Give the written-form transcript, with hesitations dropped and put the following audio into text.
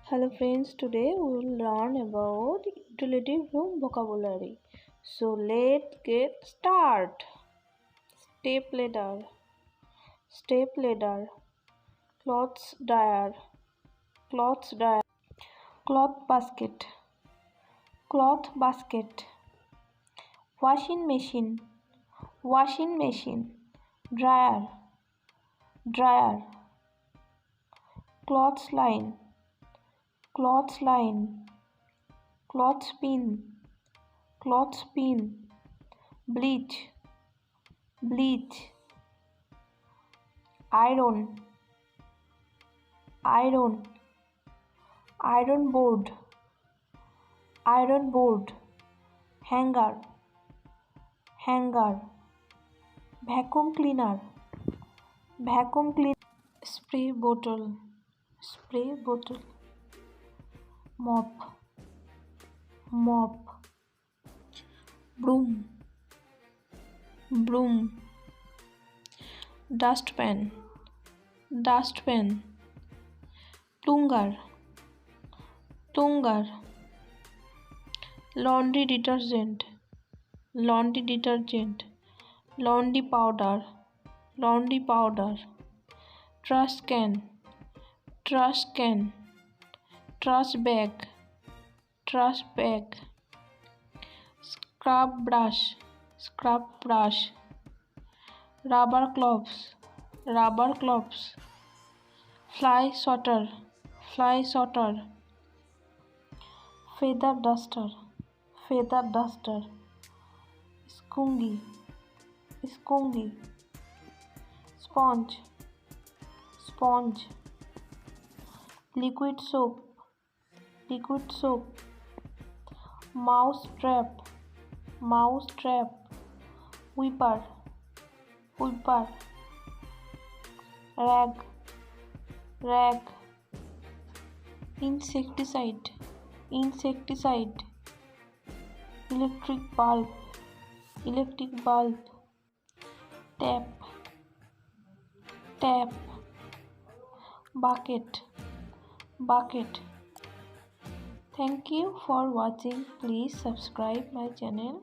Hello friends, today we will learn about utility room vocabulary. So let's get start. Step ladder, clothes dryer, cloth basket, washing machine, dryer, clothesline, clothespin, bleach, iron, iron board, hanger, vacuum cleaner, spray bottle, mop, broom, dustpan, plunger, laundry detergent, laundry powder, trash can, trash bag, scrub brush, rubber cloves, fly swatter, feather duster, skungy, sponge, liquid soap, Mousetrap, whipper, rag, insecticide, electric bulb, tap, bucket. Thank you for watching. Please subscribe my channel.